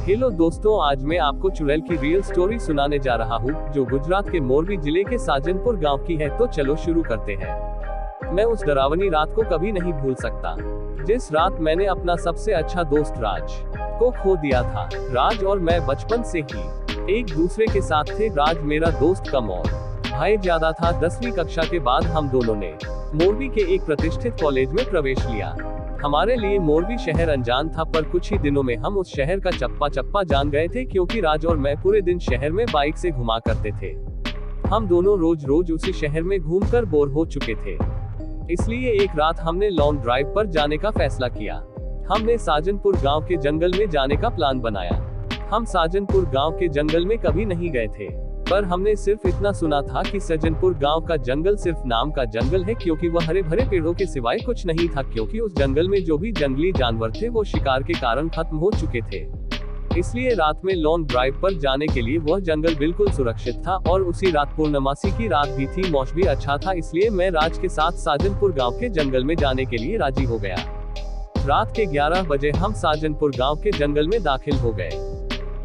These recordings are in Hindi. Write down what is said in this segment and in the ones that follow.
हेलो दोस्तों, आज मैं आपको चुड़ैल की रियल स्टोरी सुनाने जा रहा हूँ, जो गुजरात के मोरबी जिले के साजनपुर गांव की है। तो चलो शुरू करते हैं। मैं उस डरावनी रात को कभी नहीं भूल सकता, जिस रात मैंने अपना सबसे अच्छा दोस्त राज को खो दिया था। राज और मैं बचपन से ही एक दूसरे के साथ थे। राज मेरा दोस्त कम और भाई ज्यादा था। 10वीं कक्षा के बाद हम दोनों ने मोरबी के एक प्रतिष्ठित कॉलेज में प्रवेश लिया। हमारे लिए मोरबी शहर अनजान था, पर कुछ ही दिनों में हम उस शहर का चप्पा चप्पा जान गए थे, क्योंकि राज और मैं पूरे दिन शहर में बाइक से घुमा करते थे। हम दोनों रोज रोज उसी शहर में घूमकर बोर हो चुके थे, इसलिए एक रात हमने लॉन्ग ड्राइव पर जाने का फैसला किया। हमने साजनपुर गांव के जंगल में जाने का प्लान बनाया। हम साजनपुर गांव के जंगल में कभी नहीं गए थे, पर हमने सिर्फ इतना सुना था कि साजनपुर गांव का जंगल सिर्फ नाम का जंगल है, क्योंकि वह हरे भरे पेड़ों के सिवाय कुछ नहीं था, क्योंकि उस जंगल में जो भी जंगली जानवर थे वो शिकार के कारण खत्म हो चुके थे। इसलिए रात में लॉन्ग ड्राइव पर जाने के लिए वह जंगल बिल्कुल सुरक्षित था, और उसी रात पूर्णमासी की रात भी थी। मौसम भी अच्छा था, इसलिए मैं राज के साथ साजनपुर गाँव के जंगल में जाने के लिए राजी हो गया। रात के 11 बजे हम साजनपुर गाँव के जंगल में दाखिल हो गए।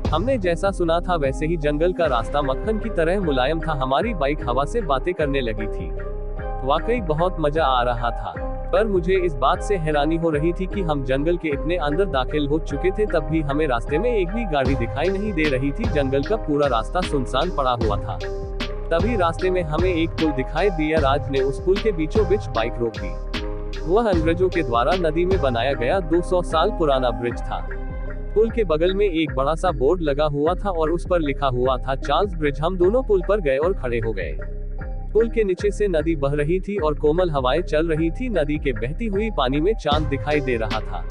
हमने जैसा सुना था वैसे ही जंगल का रास्ता मक्खन की तरह मुलायम था। हमारी बाइक हवा से बातें करने लगी थी। वाकई बहुत मजा आ रहा था, पर मुझे इस बात से हैरानी हो रही थी कि हम जंगल के इतने अंदर दाखिल हो चुके थे, तब भी हमें रास्ते में एक भी गाड़ी दिखाई नहीं दे रही थी। जंगल का पूरा रास्ता सुनसान पड़ा हुआ था। तभी रास्ते में हमें एक पुल दिखाई दिया। राज ने उस पुल के बीचों बीच बाइक रोक दी। वह अंग्रेजों के द्वारा नदी में बनाया गया 200 साल पुराना ब्रिज था। पुल के बगल में एक बड़ा सा बोर्ड लगा हुआ था और उस पर लिखा हुआ था चार्ल्स ब्रिज। हम दोनों पुल पर गए और खड़े हो गए। पुल के नीचे से नदी बह रही थी और कोमल हवाएं चल रही थी। नदी के बहती हुई पानी में चांद दिखाई दे रहा था।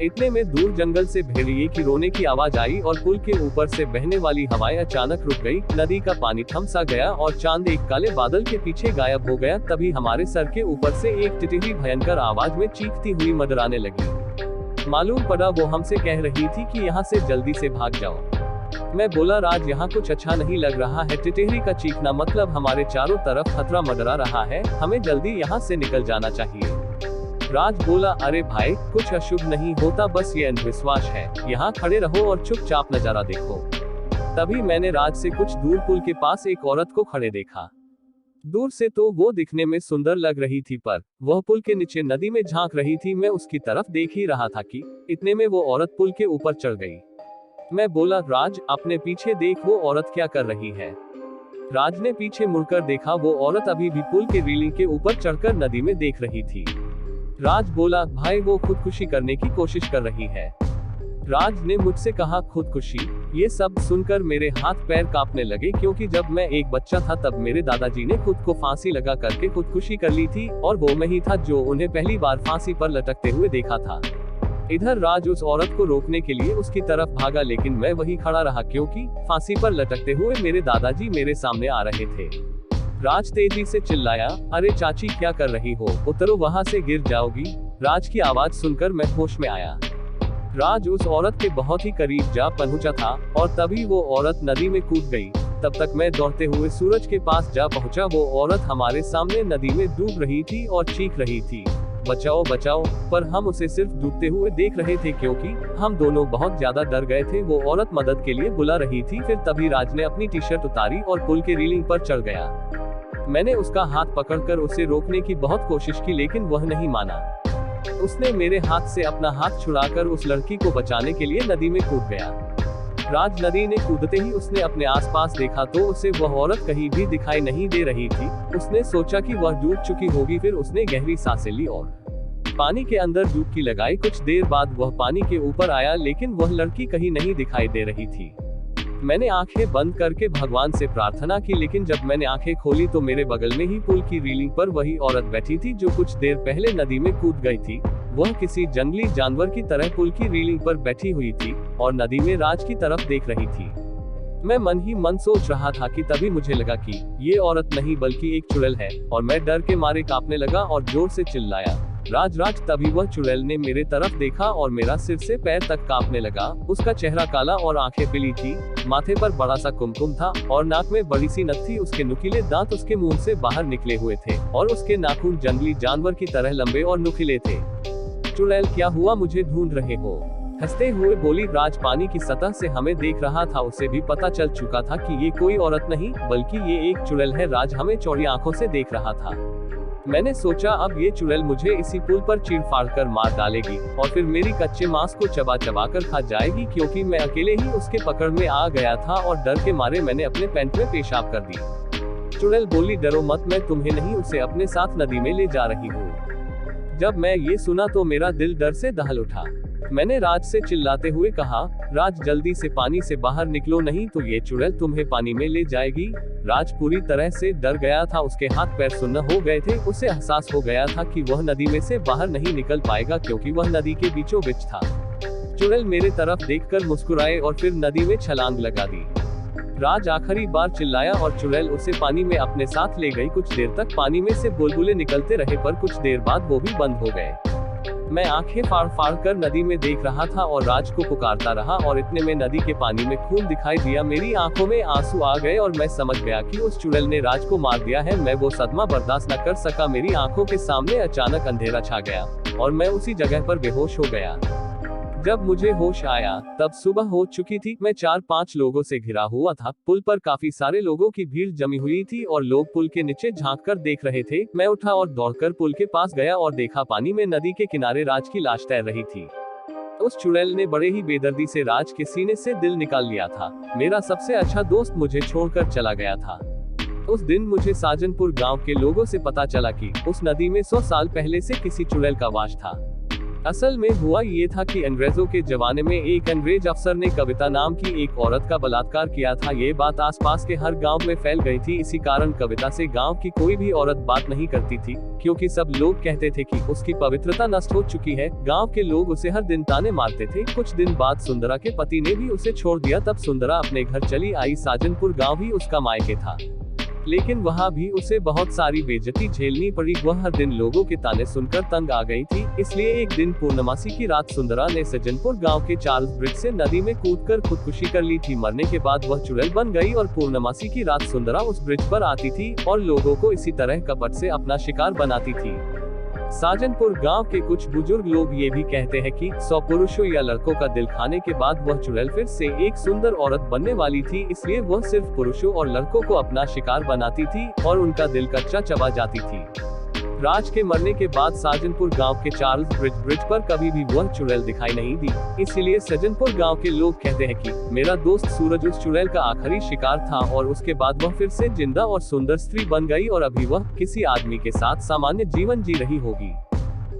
इतने में दूर जंगल से भेड़िए की रोने की आवाज आई और पुल के ऊपर से बहने वाली हवाएं अचानक रुक गई। नदी का पानी थम सा गया और चांद एक काले बादल के पीछे गायब हो गया। तभी हमारे सर के ऊपर से एक टिटहरी भयंकर आवाज में चीखती हुई मंडराने लगी। मालूम पड़ा वो हमसे कह रही थी कि यहाँ से जल्दी से भाग जाओ। मैं बोला, राज यहाँ कुछ अच्छा नहीं लग रहा है। टिटहरी का चीखना मतलब हमारे चारों तरफ खतरा मंडरा रहा है, हमें जल्दी यहाँ से निकल जाना चाहिए। राज बोला, अरे भाई, कुछ अशुभ नहीं होता, बस ये अंधविश्वास है। यहाँ खड़े रहो और चुपचाप नजारा देखो। तभी मैंने राज से कुछ दूर पुल के पास एक औरत को खड़े देखा। दूर से तो वो दिखने में सुंदर लग रही थी, पर वह पुल के नीचे नदी में झांक रही थी। मैं उसकी तरफ देख ही रहा था कि इतने में वो औरत पुल के ऊपर चढ़ गई। मैं बोला, राज अपने पीछे देख, वो औरत क्या कर रही है। राज ने पीछे मुड़कर देखा। वो औरत अभी भी पुल के रेलिंग के ऊपर चढ़कर नदी में देख रही थी। राज बोला, भाई वो खुदकुशी करने की कोशिश कर रही है। राज ने मुझसे कहा, खुदकुशी? ये सब सुनकर मेरे हाथ पैर कांपने लगे, क्योंकि जब मैं एक बच्चा था तब मेरे दादाजी ने खुद को फांसी लगा करके खुदकुशी कर ली थी, और वो मैं ही था जो उन्हें पहली बार फांसी पर लटकते हुए देखा था। इधर राज उस औरत को रोकने के लिए उसकी तरफ भागा, लेकिन मैं वही खड़ा रहा, क्योंकि फांसी पर लटकते हुए मेरे दादाजी मेरे सामने आ रहे थे। राज तेजी से चिल्लाया, अरे चाची, क्या कर रही हो, उतरो, वहां से गिर जाओगी। राज की आवाज सुनकर मैं होश में आया। राज उस औरत के बहुत ही करीब जा पहुंचा था, और तभी वो औरत नदी में कूद गई। तब तक मैं दौड़ते हुए सूरज के पास जा पहुंचा। वो औरत हमारे सामने नदी में डूब रही थी और चीख रही थी, बचाओ बचाओ, पर हम उसे सिर्फ डूबते हुए देख रहे थे, क्योंकि हम दोनों बहुत ज्यादा डर गए थे। वो औरत मदद के लिए बुला रही थी। फिर तभी राज ने अपनी टी शर्ट उतारी और पुल के रेलिंग पर चढ़ गया। मैंने उसका हाथ पकड़कर उसे रोकने की बहुत कोशिश की, लेकिन वह नहीं माना। उसने मेरे हाथ से अपना हाथ छुड़ाकर उस लड़की को बचाने के लिए नदी में कूद गया। राज नदी ने कूदते ही उसने अपने आसपास देखा तो उसे वह औरत कहीं भी दिखाई नहीं दे रही थी। उसने सोचा कि वह डूब चुकी होगी। फिर उसने गहरी सांसें ली और पानी के अंदर डुबकी लगाई। कुछ देर बाद वह पानी के ऊपर आया, लेकिन वह लड़की कहीं नहीं दिखाई दे रही थी। मैंने आंखें बंद करके भगवान से प्रार्थना की, लेकिन जब मैंने आंखें खोली तो मेरे बगल में ही पुल की रेलिंग पर वही औरत बैठी थी जो कुछ देर पहले नदी में कूद गई थी। वह किसी जंगली जानवर की तरह पुल की रेलिंग पर बैठी हुई थी और नदी में राज की तरफ देख रही थी। मैं मन ही मन सोच रहा था कि तभी मुझे लगा कि ये औरत नहीं बल्कि एक चुड़ैल है, और मैं डर के मारे कांपने लगा और जोर से चिल्लाया, राज राज। तभी वह चुड़ैल ने मेरे तरफ देखा और मेरा सिर से पैर तक कांपने लगा। उसका चेहरा काला और आंखें पीली थी। माथे पर बड़ा सा कुमकुम था और नाक में बड़ी सी नथ थी। उसके नुकीले दांत उसके मुंह से बाहर निकले हुए थे और उसके नाखून जंगली जानवर की तरह लंबे और नुकीले थे। चुड़ैल, क्या हुआ, मुझे ढूंढ रहे हो? हंसते हुए बोली, राज पानी की सतह से हमें देख रहा था, उसे भी पता चल चुका था कि ये कोई औरत नहीं बल्कि ये एक चुड़ैल है। राज हमें चौड़ी आंखों से देख रहा था। मैंने सोचा अब ये चुड़ैल मुझे इसी पुल पर चीर-फाड़ कर मार डालेगी और फिर मेरी कच्चे मांस को चबा चबा कर खा जाएगी, क्योंकि मैं अकेले ही उसके पकड़ में आ गया था और डर के मारे मैंने अपने पैंट में पेशाब कर दी। चुड़ैल बोली, डरो मत, मैं तुम्हें नहीं उसे अपने साथ नदी में ले जा रही हूँ। जब मैं ये सुना तो मेरा दिल डर से दहल उठा। मैंने राज से चिल्लाते हुए कहा, राज जल्दी से पानी से बाहर निकलो, नहीं तो ये चुड़ैल तुम्हें पानी में ले जाएगी। राज पूरी तरह से डर गया था, उसके हाथ पैर सुन्न हो गए थे। उसे एहसास हो गया था कि वह नदी में से बाहर नहीं निकल पाएगा, क्योंकि वह नदी के बीचों बीच था। चुड़ैल मेरे तरफ देखकर मुस्कुराए और फिर नदी में छलांग लगा दी। राज आखिरी बार चिल्लाया और चुड़ैल उसे पानी में अपने साथ ले गई। कुछ देर तक पानी में से बुलबुले निकलते रहे, पर कुछ देर बाद वो भी बंद हो गए। मैं आंखें फाड़ फाड़ कर नदी में देख रहा था और राज को पुकारता रहा, और इतने में नदी के पानी में खून दिखाई दिया। मेरी आंखों में आंसू आ गए और मैं समझ गया कि उस चुड़ैल ने राज को मार दिया है। मैं वो सदमा बर्दाश्त न कर सका। मेरी आंखों के सामने अचानक अंधेरा छा गया और मैं उसी जगह पर बेहोश हो गया। जब मुझे होश आया तब सुबह हो चुकी थी। मैं 4-5 लोगों से घिरा हुआ था। पुल पर काफी सारे लोगों की भीड़ जमी हुई थी और लोग पुल के नीचे झांक कर देख रहे थे। मैं उठा और दौड़कर पुल के पास गया और देखा पानी में नदी के किनारे राज की लाश तैर रही थी। उस चुड़ैल ने बड़े ही बेदर्दी से राज के सीने से दिल निकाल लिया था। मेरा सबसे अच्छा दोस्त मुझे छोड़कर चला गया था। उस दिन मुझे साजनपुर गांव के लोगों से पता चला कि उस नदी में 100 साल पहले से किसी चुड़ैल का वास था। असल में हुआ ये था कि अंग्रेजों के जमाने में एक अंग्रेज अफसर ने कविता नाम की एक औरत का बलात्कार किया था। ये बात आसपास के हर गांव में फैल गई थी। इसी कारण कविता से गांव की कोई भी औरत बात नहीं करती थी, क्योंकि सब लोग कहते थे कि उसकी पवित्रता नष्ट हो चुकी है। गांव के लोग उसे हर दिन ताने मारते थे। कुछ दिन बाद सुंदरा के पति ने भी उसे छोड़ दिया। तब सुंदरा अपने घर चली आई। साजनपुर गाँव ही उसका मायके था, लेकिन वहाँ भी उसे बहुत सारी बेइज्जती झेलनी पड़ी। वह हर दिन लोगों के ताने सुनकर तंग आ गई थी। इसलिए एक दिन पूर्णमासी की रात सुंदरा ने सज्जनपुर गांव के चार्ल्स ब्रिज से नदी में कूदकर खुदकुशी कर ली थी। मरने के बाद वह चुड़ैल बन गई और पूर्णमासी की रात सुंदरा उस ब्रिज पर आती थी और लोगों को इसी तरह कपट से अपना शिकार बनाती थी। साजनपुर गांव के कुछ बुजुर्ग लोग ये भी कहते हैं कि 100 पुरुषों या लड़कों का दिल खाने के बाद वह चुड़ैल फिर से एक सुंदर औरत बनने वाली थी। इसलिए वह सिर्फ पुरुषों और लड़कों को अपना शिकार बनाती थी और उनका दिल कच्चा चबा जाती थी। राज के मरने के बाद साजनपुर गांव के चार्ल्स ब्रिज पर कभी भी वह चुड़ैल दिखाई नहीं दी। इसीलिए सज्जनपुर गांव के लोग कहते हैं कि मेरा दोस्त सूरज उस चुड़ैल का आखिरी शिकार था और उसके बाद वह फिर से जिंदा और सुंदर स्त्री बन गई और अभी वह किसी आदमी के साथ सामान्य जीवन जी रही होगी।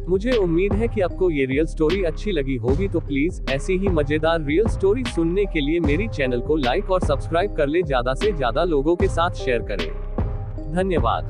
मुझे उम्मीद है कि आपको ये रियल स्टोरी अच्छी लगी होगी, तो प्लीज ऐसी ही मजेदार रियल स्टोरी सुनने के लिए मेरी चैनल को लाइक और सब्सक्राइब कर ले, ज्यादा से ज्यादा लोगों के साथ शेयर करें। धन्यवाद।